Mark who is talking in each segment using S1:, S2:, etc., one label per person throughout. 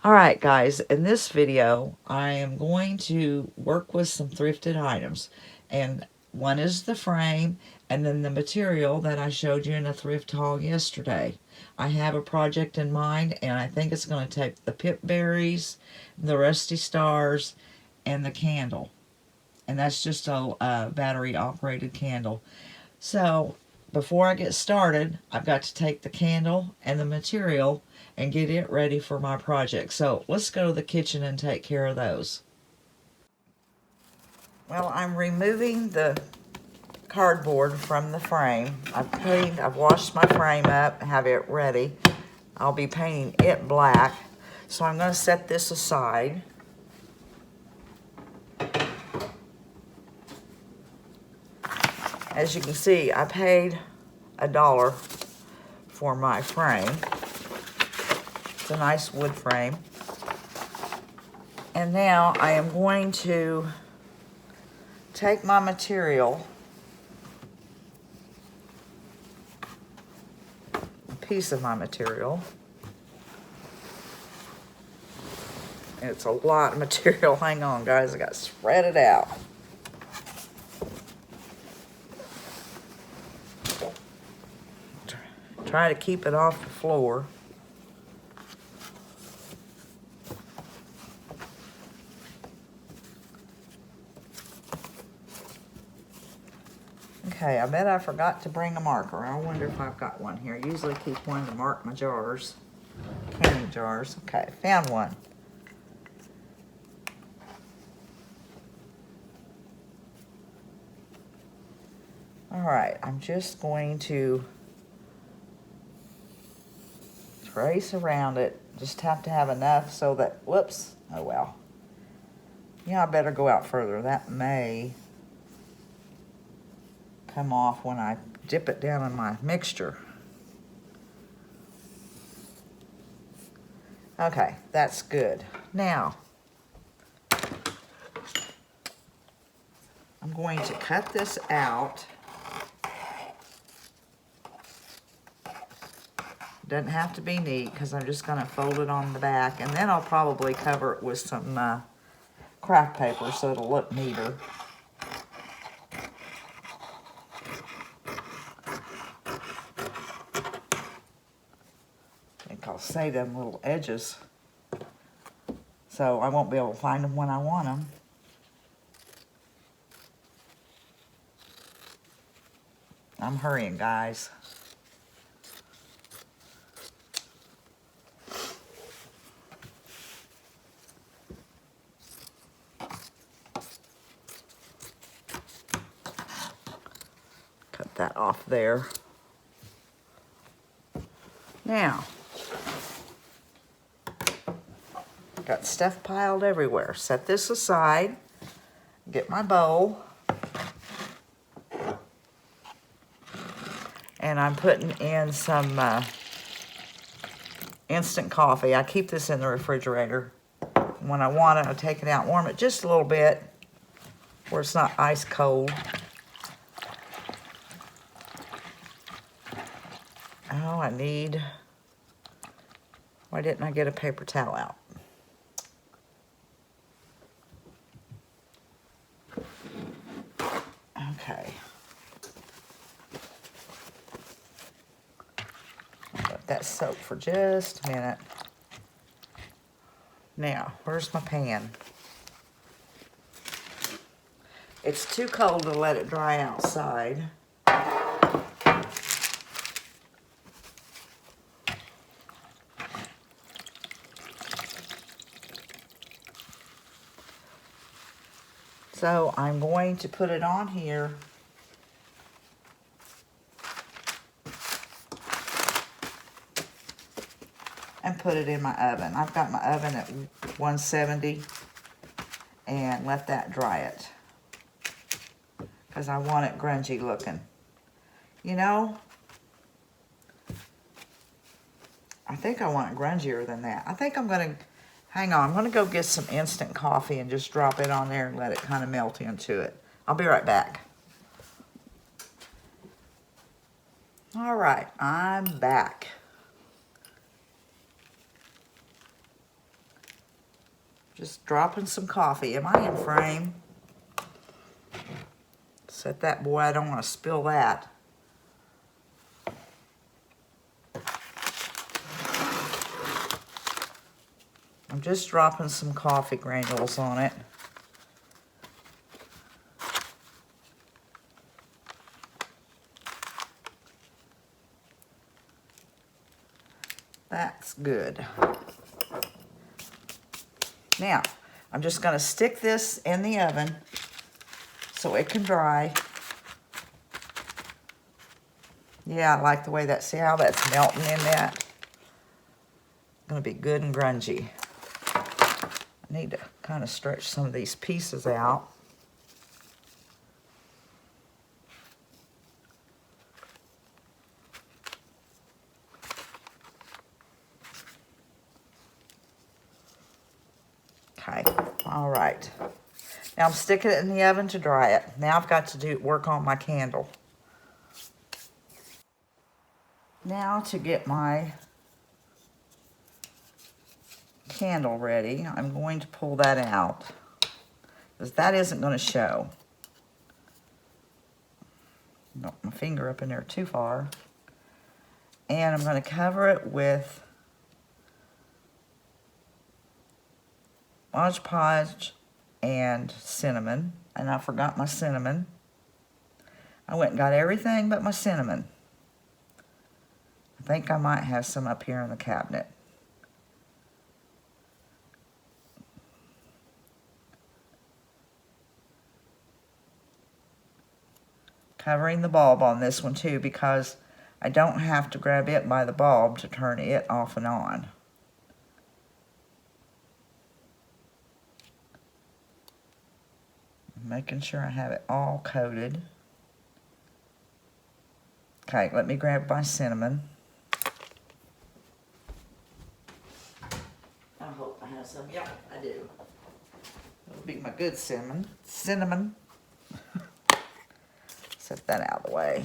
S1: Alright guys, in this video I am going to work with some thrifted items, and one is the frame and then the material that I showed you in a thrift haul yesterday. I have a project in mind, and I think it's going to take the pip berries, the rusty stars, and the candle, and that's just a battery operated candle. So before I get started, I've got to take the candle and the material and get it ready for my project. So let's go to the kitchen and take care of those. Well, I'm removing the cardboard from the frame. I've washed my frame up, have it ready. I'll be painting it black. So I'm going to set this aside. As you can see, I paid $1 for my frame. It's a nice wood frame. And now I am going to take my material, a piece of my material. It's a lot of material. Hang on, guys. I got to spread it out. Try to keep it off the floor. Okay, I bet I forgot to bring a marker. I wonder if I've got one here. I usually keep one to mark my jars, candy jars. Okay, found one. All right, I'm just going to trace around it. Just have to have enough so that, whoops, oh well. Yeah, I better go out further. That may come off when I dip it down in my mixture. Okay, that's good. Now, I'm going to cut this out. Doesn't have to be neat because I'm just going to fold it on the back, and then I'll probably cover it with some craft paper so it'll look neater. I think I'll save them little edges so I won't be able to find them when I want them. I'm hurrying, guys. Cut that off there. Now, got stuff piled everywhere. Set this aside. Get my bowl. And I'm putting in some instant coffee. I keep this in the refrigerator. When I want it, I take it out and warm it just a little bit where it's not ice cold. Oh, I need... Why didn't I get a paper towel out? Okay. Let that soak for just a minute. Now, where's my pan? It's too cold to let it dry outside. So I'm going to put it on here. And put it in my oven. I've got my oven at 170 and let that dry it because I want it grungy looking. You know, I think I want it grungier than that. I think I'm going to, hang on, I'm going to go get some instant coffee and just drop it on there and let it kind of melt into it. I'll be right back. All right, I'm back. Just dropping some coffee. Am I in frame? Set that, boy, I don't want to spill that. I'm just dropping some coffee granules on it. That's good. Now, I'm just going to stick this in the oven so it can dry. Yeah, I like the way that, see how that's melting in that? It's going to be good and grungy. I need to kind of stretch some of these pieces out. Okay, all right. Now I'm sticking it in the oven to dry it. Now I've got to work on my candle. Now to get my candle ready, I'm going to pull that out because that isn't going to show. Got my finger up in there too far. And I'm going to cover it with Mod Podge and cinnamon. And I forgot my cinnamon. I went and got everything but my cinnamon. I think I might have some up here in the cabinet. Covering the bulb on this one too because I don't have to grab it by the bulb to turn it off and on. Making sure I have it all coated. Okay, let me grab my cinnamon. I hope I have some. Yeah, I do. It'll be my good cinnamon. Set that out of the way.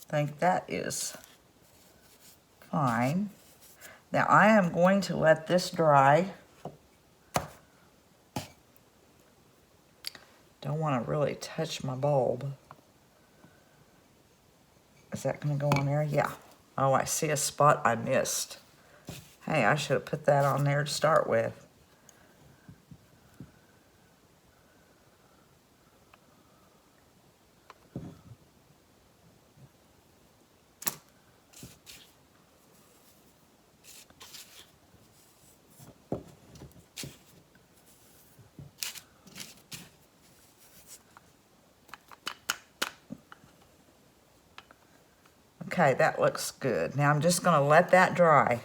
S1: I think that is fine. Now I am going to let this dry. Don't want to really touch my bulb. Is that going to go on there? Yeah. Oh, I see a spot I missed. Hey, I should have put that on there to start with. Okay, that looks good. Now I'm just going to let that dry.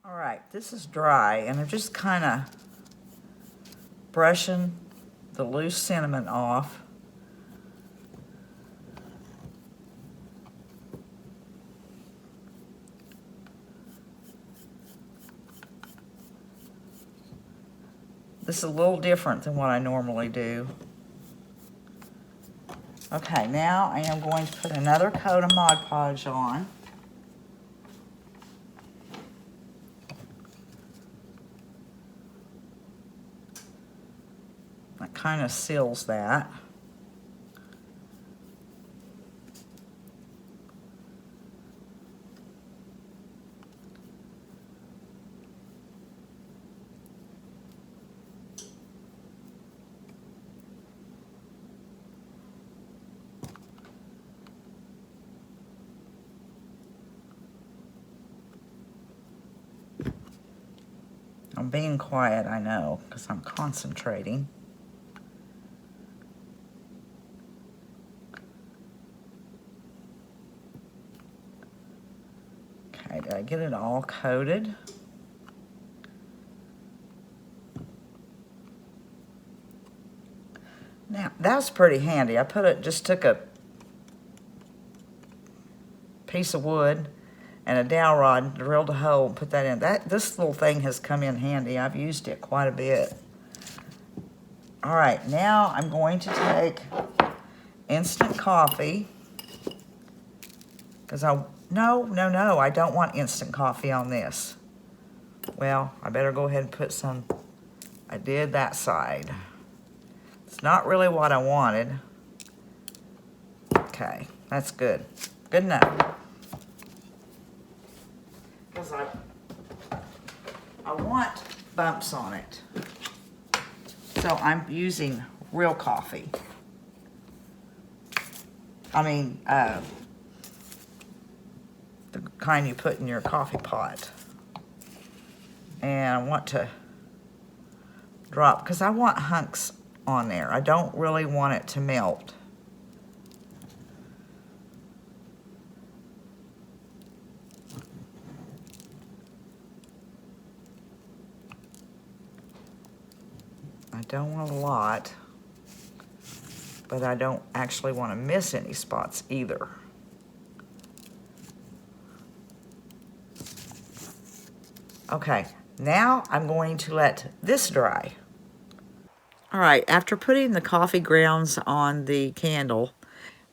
S1: All right, this is dry, and I'm just kind of brushing the loose cinnamon off. This is a little different than what I normally do. Okay, now I am going to put another coat of Mod Podge on. That kind of seals that. I'm being quiet, I know, because I'm concentrating. Okay, did I get it all coated? that's pretty handy. Just took a piece of wood and a dowel rod, drilled a hole, and put that in. This little thing has come in handy. I've used it quite a bit. All right, now I'm going to take instant coffee, because no, I don't want instant coffee on this. Well, I better go ahead and put some. I did that side. It's not really what I wanted. Okay, that's good. Good enough. Because I want bumps on it. So I'm using real coffee. I mean, the kind you put in your coffee pot. And I want to drop, because I want hunks on there. I don't really want it to melt. I don't want a lot, but I don't actually want to miss any spots either. Okay, now I'm going to let this dry. All right, after putting the coffee grounds on the candle,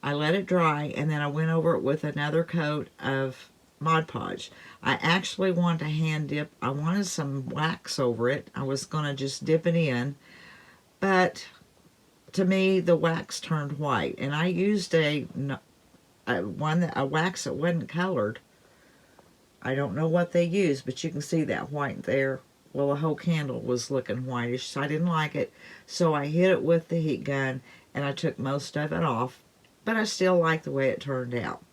S1: I let it dry, and then I went over it with another coat of Mod Podge. I actually wanted to hand dip. I wanted some wax over it. I was going to just dip it in, but to me, the wax turned white, and I used a wax that wasn't colored. I don't know what they used, but you can see that white there. Well, the whole candle was looking whitish, so I didn't like it. So I hit it with the heat gun, and I took most of it off, but I still like the way it turned out.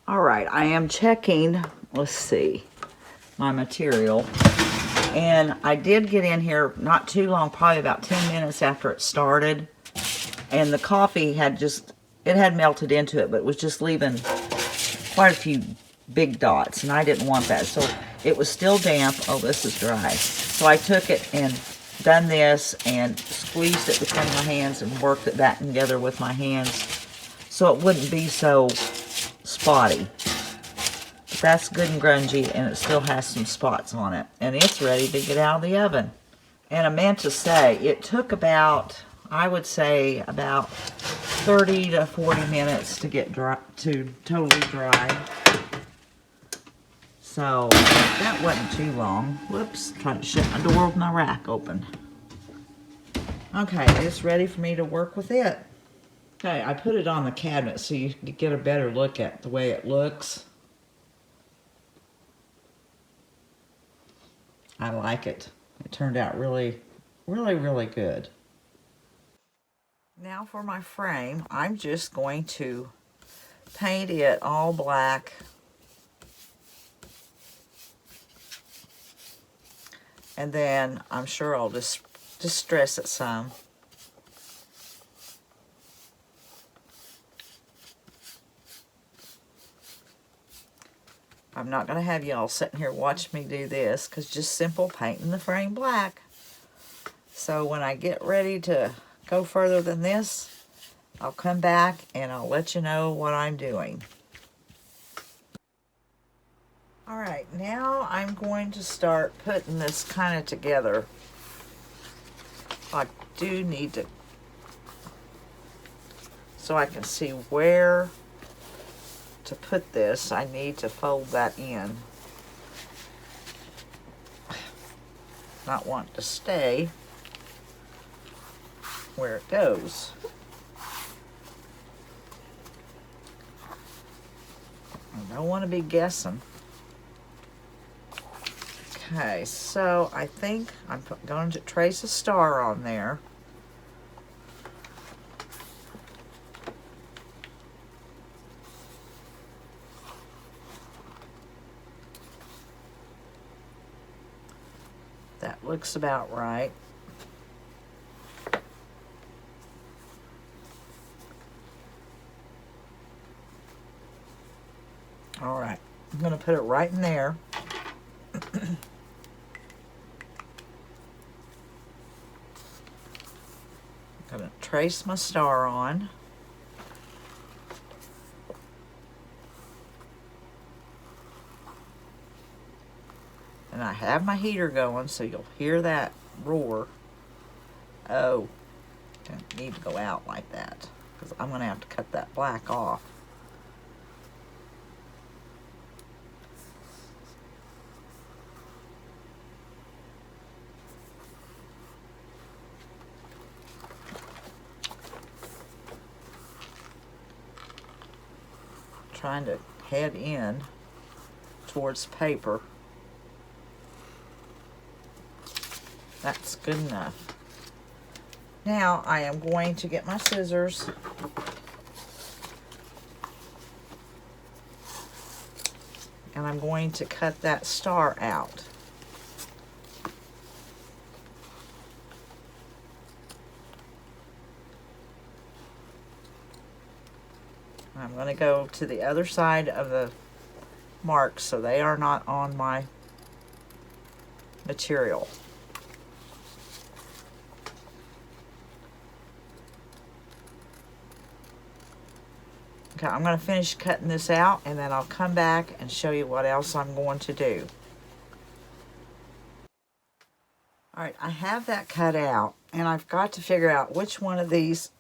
S1: All right, I am checking, let's see, my material. And I did get in here not too long, probably about 10 minutes after it started. And the coffee had it had melted into it, but it was just leaving quite a few big dots, and I didn't want that. So it was still damp. Oh, this is dry. So I took it and done this and squeezed it between my hands and worked it back together with my hands so it wouldn't be so spotty. But that's good and grungy, and it still has some spots on it. And it's ready to get out of the oven. And I meant to say, it took about, I would say, about 30 to 40 minutes to get dry, to totally dry. So that wasn't too long. Whoops, trying to shut my door with my rack open. Okay, it's ready for me to work with it. Okay, I put it on the cabinet so you can get a better look at the way it looks. I like it. It turned out really, really, really good. Now for my frame, I'm just going to paint it all black. And then I'm sure I'll just distress it some. I'm not going to have y'all sitting here watching me do this, because just simple painting the frame black. So when I get ready to go further than this, I'll come back and I'll let you know what I'm doing. Alright, now I'm going to start putting this kind of together. I do need to, so I can see where to put this, I need to fold that in. Not want to stay where it goes. I don't want to be guessing. Okay, so I think I'm going to trace a star on there. That looks about right. All right, I'm going to put it right in there. I'm going to trace my star on. And I have my heater going, so you'll hear that roar. Oh, I need to go out like that, because I'm going to have to cut that black off. Trying to head in towards paper. That's good enough. Now I am going to get my scissors and I'm going to cut that star out. I'm going to go to the other side of the marks so they are not on my material. Okay, I'm going to finish cutting this out and then I'll come back and show you what else I'm going to do. Alright, I have that cut out and I've got to figure out which one of these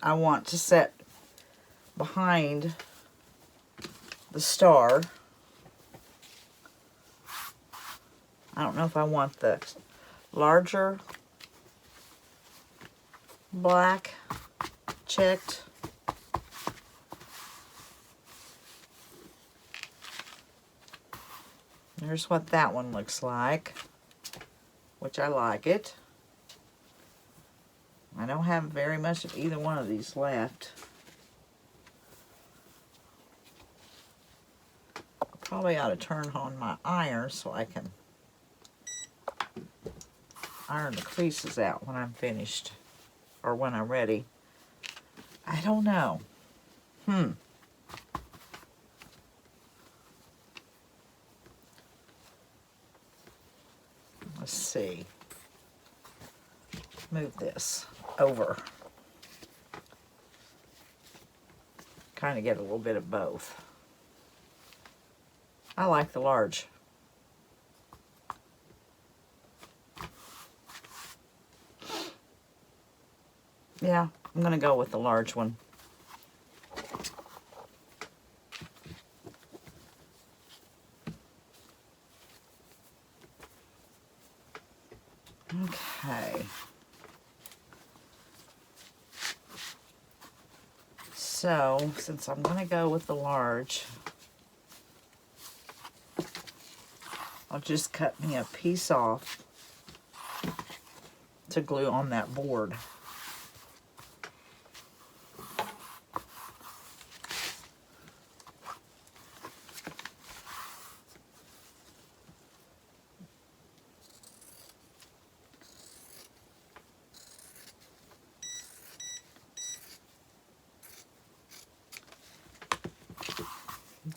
S1: I want to set behind the star. I don't know if I want the larger black checked. Here's what that one looks like, which I like it. I don't have very much of either one of these left. Probably ought to turn on my iron so I can iron the creases out when I'm finished, or when I'm ready. I don't know. Let's see. Move this over. Kind of get a little bit of both. I like the large. Yeah, I'm going to go with the large one. Okay. So, since I'm going to go with the large, I'll just cut me a piece off to glue on that board.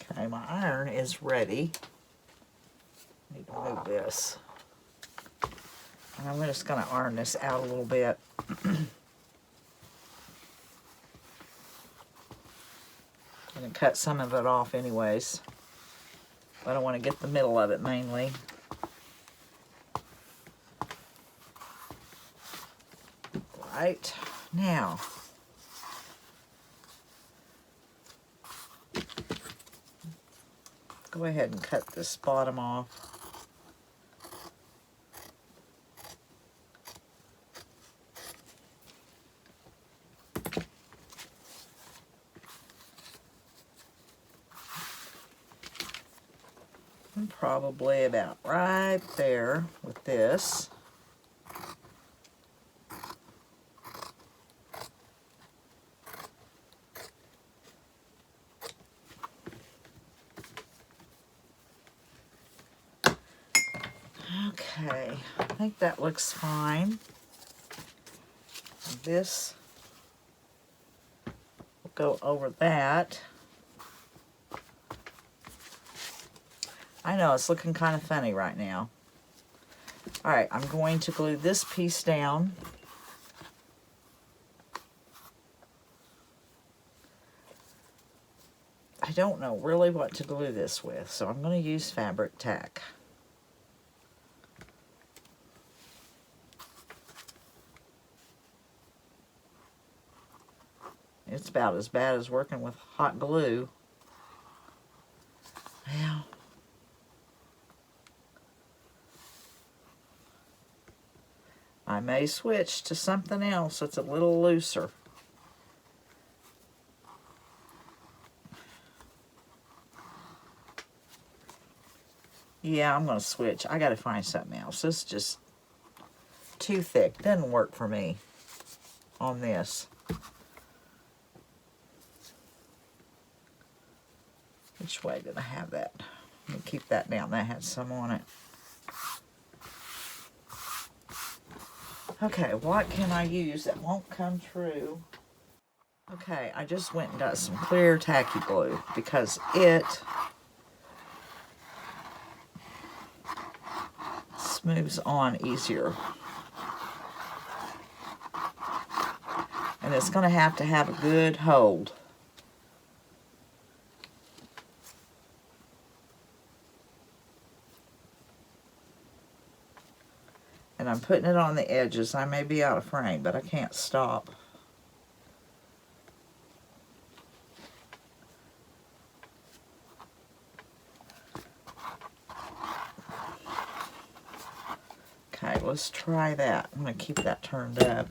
S1: Okay, my iron is ready. I need to move this. And I'm just going to iron this out a little bit. I'm going to cut some of it off anyways. But I want to get the middle of it mainly. Right, now, go ahead and cut this bottom off. And probably about right there with this. Okay, I think that looks fine. This will go over that. I know, it's looking kind of funny right now. Alright, I'm going to glue this piece down. don't know really what to glue this with, so I'm going to use fabric tack. It's about as bad as working with hot glue. Well, I may switch to something else that's a little looser. Yeah, I'm going to switch. I got to find something else. This is just too thick. Doesn't work for me on this. Which way did I have that? Let me keep that down. That had some on it. Okay, what can I use that won't come through? Okay, I just went and got some clear tacky glue because it smooths on easier. And it's going to have a good hold. And I'm putting it on the edges. I may be out of frame, but I can't stop. Okay, let's try that. I'm going to keep that turned up.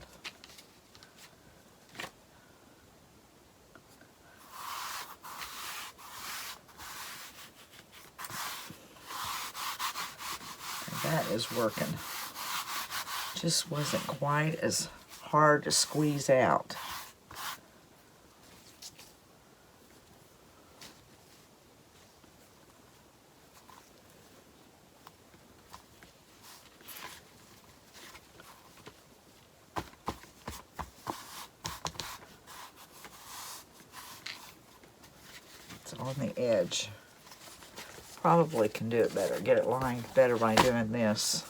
S1: And that is working. Just wasn't quite as hard to squeeze out. It's on the edge. Probably can do it better, get it lined better by doing this.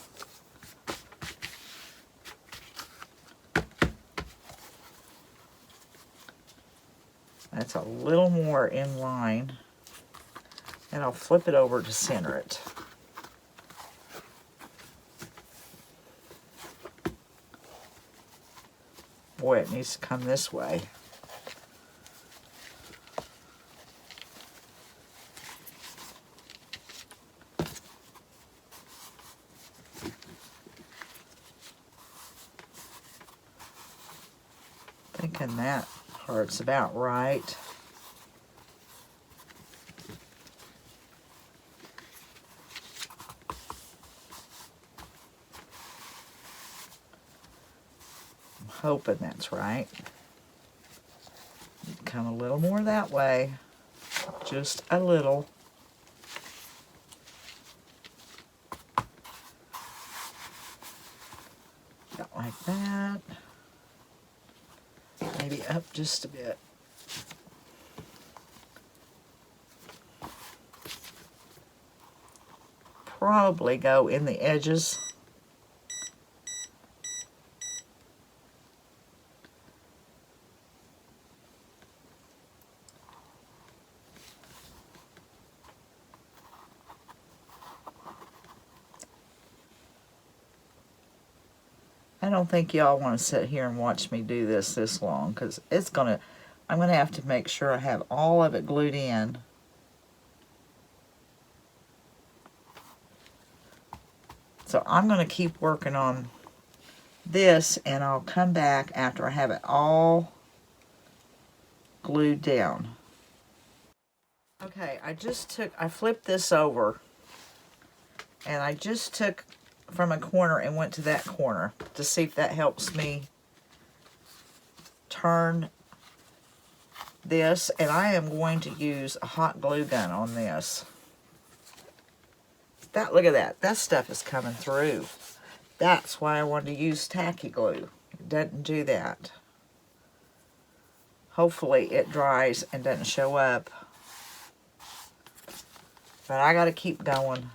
S1: That's a little more in line. And I'll flip it over to center it. Boy, it needs to come this way. Thinking that part's about right. I'm hoping that's right. Come a little more that way, just a little. About like that. Maybe up just a bit. Probably go in the edges. I don't think y'all want to sit here and watch me do this long, because I'm gonna have to make sure I have all of it glued in. So I'm gonna keep working on this, and I'll come back after I have it all glued down. Okay, I flipped this over, and I just took from a corner and went to that corner to see if that helps me turn this, and I am going to use a hot glue gun on this. Look at that. That stuff is coming through. That's why I wanted to use tacky glue. It doesn't do that. Hopefully it dries and doesn't show up. But I gotta keep going.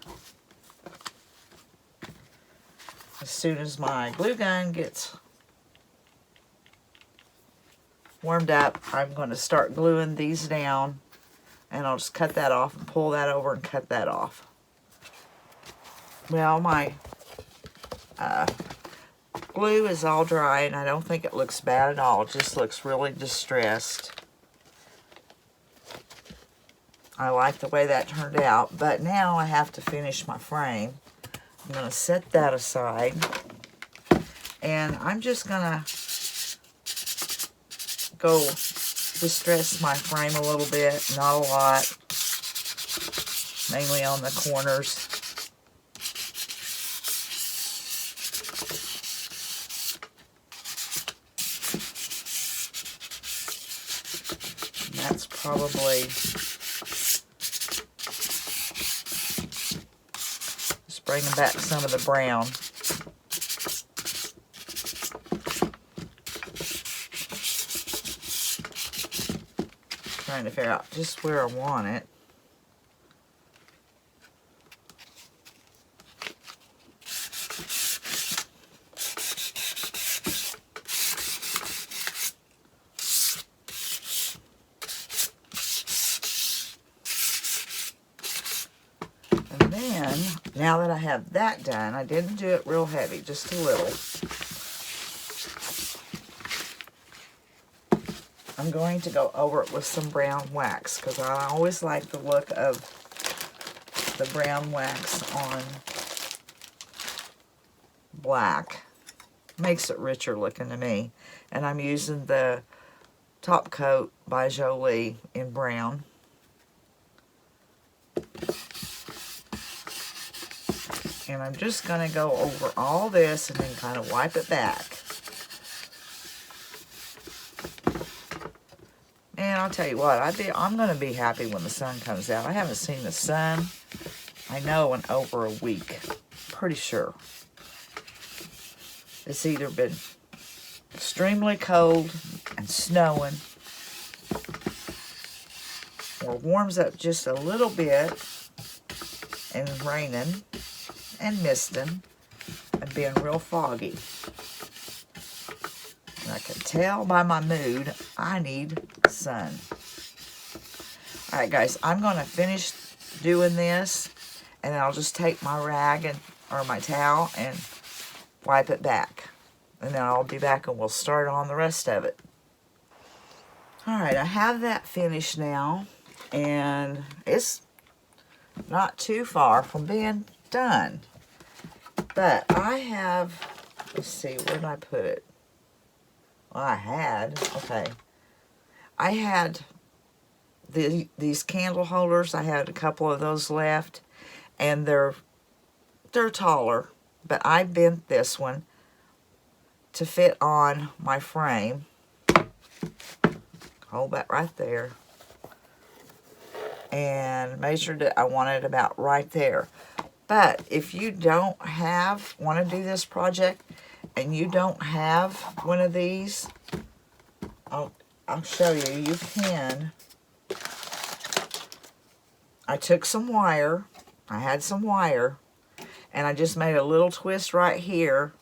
S1: As soon as my glue gun gets warmed up, I'm going to start gluing these down. And I'll just cut that off and pull that over and cut that off. Well, my glue is all dry, and I don't think it looks bad at all. It just looks really distressed. I like the way that turned out, but now I have to finish my frame. I'm going to set that aside, and I'm just going to go distress my frame a little bit, not a lot, mainly on the corners. And that's probably just bringing back some of the brown. Trying to figure out just where I want it. And then, now that I have that done, I didn't do it real heavy, just a little. I'm going to go over it with some brown wax because I always like the look of the brown wax on black. Makes it richer looking to me. And I'm using the Top Coat by Jolie in brown. And I'm just going to go over all this and then kind of wipe it back. And I'll tell you what, I'm going to be happy when the sun comes out. I haven't seen the sun, I know, in over a week. Pretty sure. It's either been extremely cold and snowing, or warms up just a little bit and raining and misting and being real foggy. And I can tell by my mood I need sun. Alright guys, I'm going to finish doing this, and then I'll just take my rag or my towel and wipe it back. And then I'll be back and we'll start on the rest of it. Alright, I have that finished now, and it's not too far from being done. But I have, let's see, where did I put it? Well, I had these candle holders. I had a couple of those left, and they're taller, but I bent this one to fit on my frame. Hold that right there, and measured it. I wanted it about right there. But if you don't want to do this project and you don't have one of these, I'll show you. You can. I took some wire. I had some wire, and I just made a little twist right here,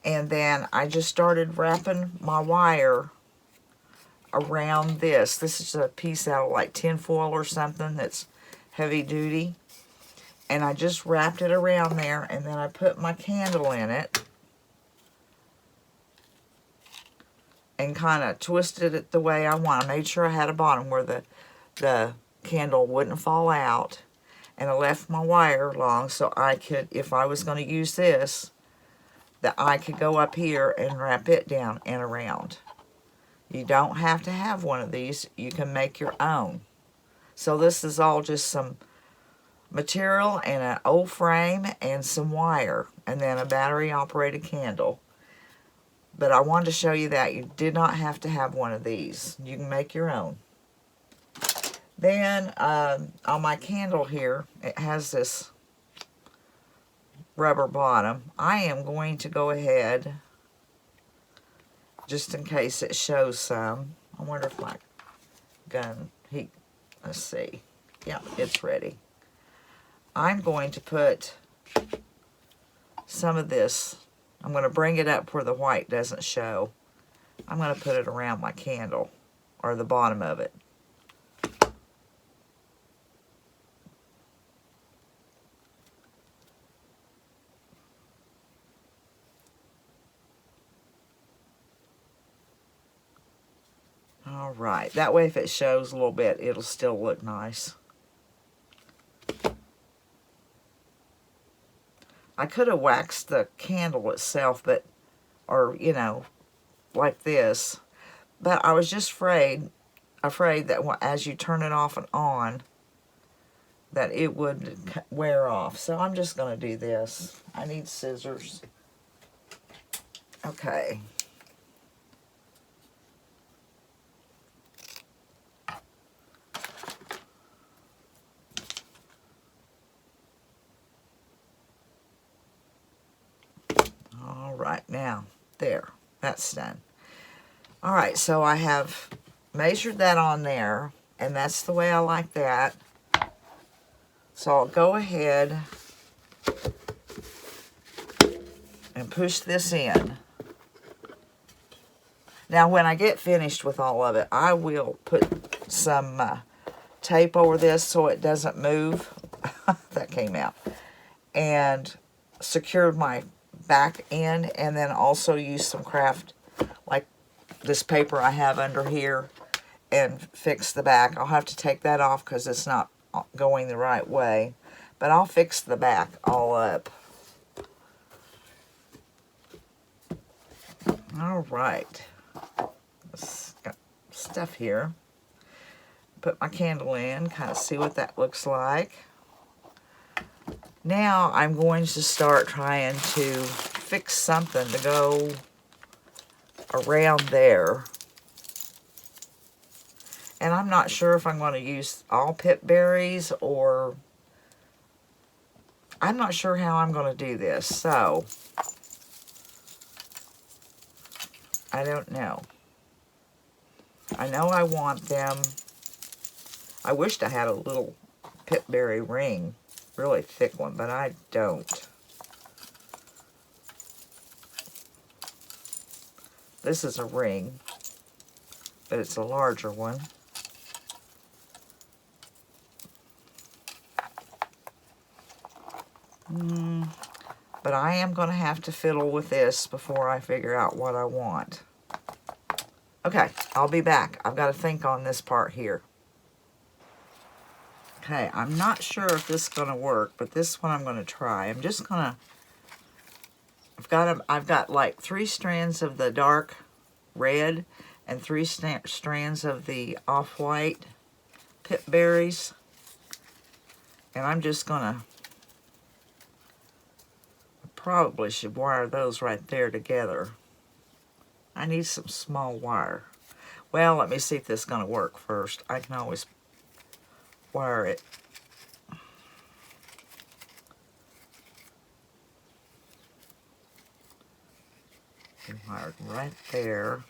S1: and then I just started wrapping my wire around this. This is a piece out of like tin foil or something that's heavy duty. And I just wrapped it around there, and then I put my candle in it and kind of twisted it the way I want. I made sure I had a bottom where the candle wouldn't fall out, and I left my wire long so I could, if I was going to use this, that I could go up here and wrap it down and around. You don't have to have one of these. You can make your own. So this is all just some material and an old frame and some wire, and then a battery operated candle. But I wanted to show you that you did not have to have one of these. You can make your own. Then on my candle here, it has this rubber bottom. I am going to go ahead, just in case it shows some. I wonder if my gun heat, let's see. Yeah, it's ready. I'm going to put some of this, I'm going to bring it up where the white doesn't show. I'm going to put it around my candle, or the bottom of it. right. That way if it shows a little bit, it'll still look nice. I could have waxed the candle itself, but, or, you know, like this. But I was just afraid that as you turn it off and on, that it would wear off. So I'm just going to do this. I need scissors. Okay. All right, now, there. That's done. All right, so I have measured that on there, and that's the way I like that. So I'll go ahead and push this in. Now, when I get finished with all of it, I will put some tape over this so it doesn't move. That came out. And secure my back end, and then also use some craft, like this paper I have under here, and fix the back. I'll have to take that off because it's not going the right way. But I'll fix the back all up. All right. Got stuff here. Put my candle in, kind of see what that looks like. Now I'm going to start trying to fix something to go around there. And I'm not sure if I'm going to use all pip berries, or I'm not sure how I'm going to do this. So I don't know. I know I want them. I wished I had a little pip berry ring, really thick one, but I don't. This is a ring, but it's a larger one. But I am going to have to fiddle with this before I figure out what I want. Okay, I'll be back. I've got to think on this part here. Okay, I'm not sure if this is going to work, but this one I'm going to try. I'm just going to, I've got like 3 strands of the dark red and 3 strands of the off-white pip berries. And I'm just going to, probably should wire those right there together. I need some small wire. Well, let me see if this is going to work first. I can always wire it. Wired right there.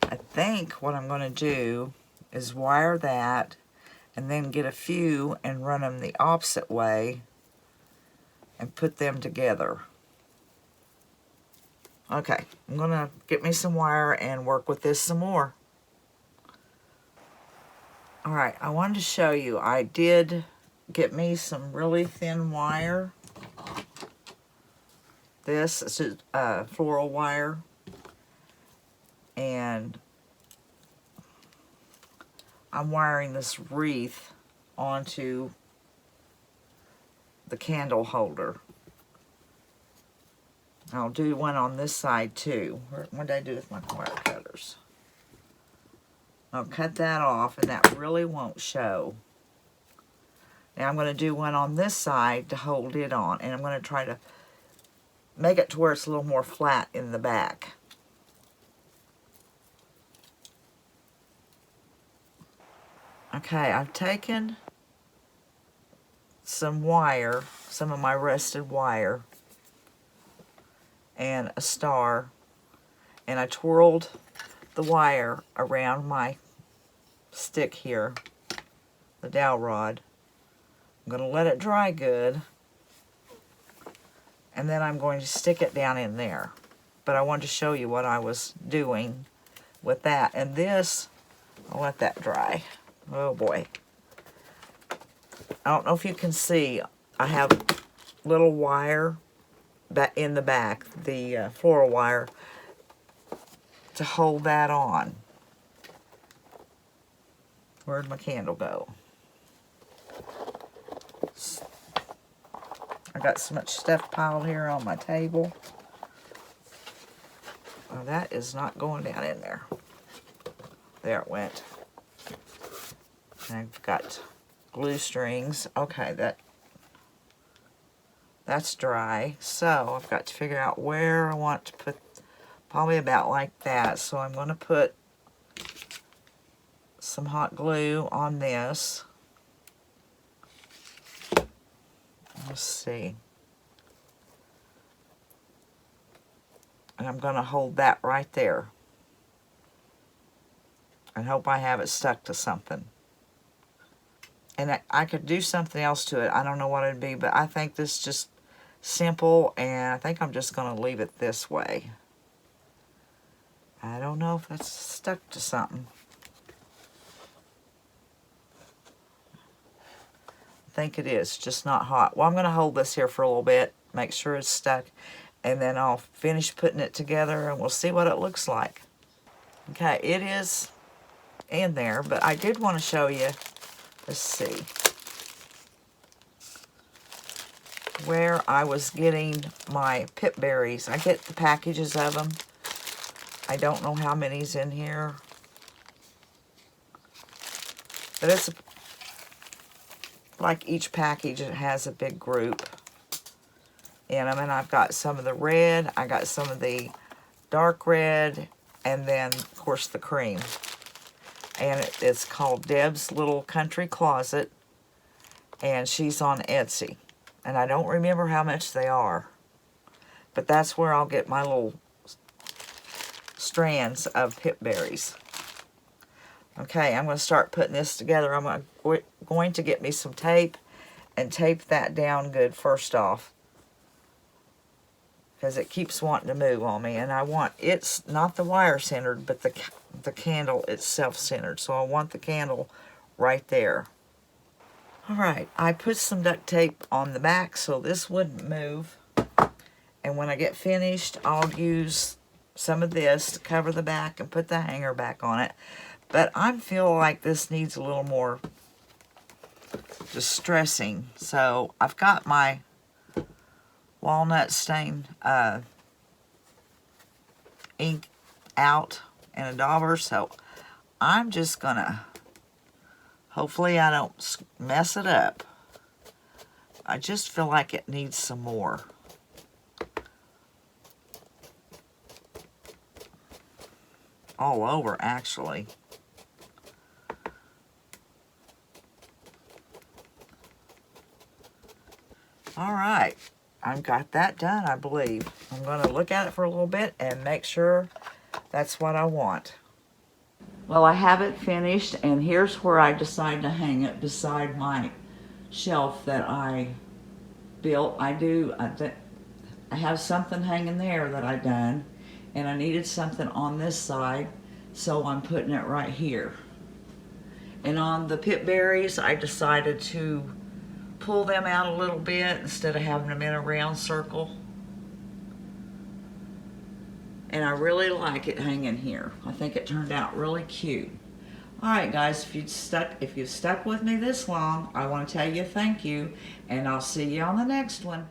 S1: I think what I'm going to do is wire that and then get a few and run them the opposite way and put them together. Okay, I'm going to get me some wire and work with this some more. Alright, I wanted to show you, I did get me some really thin wire. This is floral wire. And I'm wiring this wreath onto the candle holder. I'll do one on this side too. What did I do with my wire cutters? I'll cut that off, and that really won't show. Now I'm going to do one on this side to hold it on, and I'm going to try to make it to where it's a little more flat in the back. Okay, I've taken some wire, some of my rusted wire, and a star, and I twirled the wire around my stick here, the dowel rod. I'm going to let it dry good, and then I'm going to stick it down in there. But I wanted to show you what I was doing with that. And this, I'll let that dry. Oh boy. I don't know if you can see, I have little wire back in the back, the floral wire, to hold that on. Where'd my candle go? I got so much stuff piled here on my table. Oh, that is not going down in there. There it went. And I've got glue strings. Okay, that's dry. So I've got to figure out where I want to put, probably about like that. So I'm going to put some hot glue on this. Let's see. And I'm going to hold that right there. And hope I have it stuck to something. And I could do something else to it. I don't know what it'd be, but I think this is just simple, and I think I'm just going to leave it this way. I don't know if that's stuck to something. I think it is, just not hot. Well, I'm going to hold this here for a little bit, make sure it's stuck, and then I'll finish putting it together, and we'll see what it looks like. Okay, it is in there, but I did want to show you, let's see, where I was getting my pip berries. I get the packages of them. I don't know how many's in here, but it's like each package, it has a big group in them, and I've got some of the red, I got some of the dark red, and then of course the cream. And it's called Deb's Little Country Closet, and she's on Etsy. And I don't remember how much they are, but that's where I'll get my little strands of pip berries. Okay, I'm going to start putting this together. I'm going to get me some tape and tape that down good first off, because it keeps wanting to move on me, and I want, it's not the wire centered, but the candle itself centered. So I want the candle right there. Alright, I put some duct tape on the back so this wouldn't move. And when I get finished, I'll use some of this to cover the back and put the hanger back on it. But I feel like this needs a little more distressing. So I've got my walnut stain ink out in a dauber, so I'm just gonna, hopefully I don't mess it up. I just feel like it needs some more. All over, actually. All right, I've got that done, I believe. I'm going to look at it for a little bit and make sure that's what I want. Well, I have it finished, and here's where I decided to hang it, beside my shelf that I built. I have something hanging there that I done, and I needed something on this side, so I'm putting it right here. And on the pip berries, I decided to pull them out a little bit instead of having them in a round circle. And I really like it hanging here. I think it turned out really cute. Alright guys, if you've stuck with me this long, I want to tell you thank you, and I'll see you on the next one.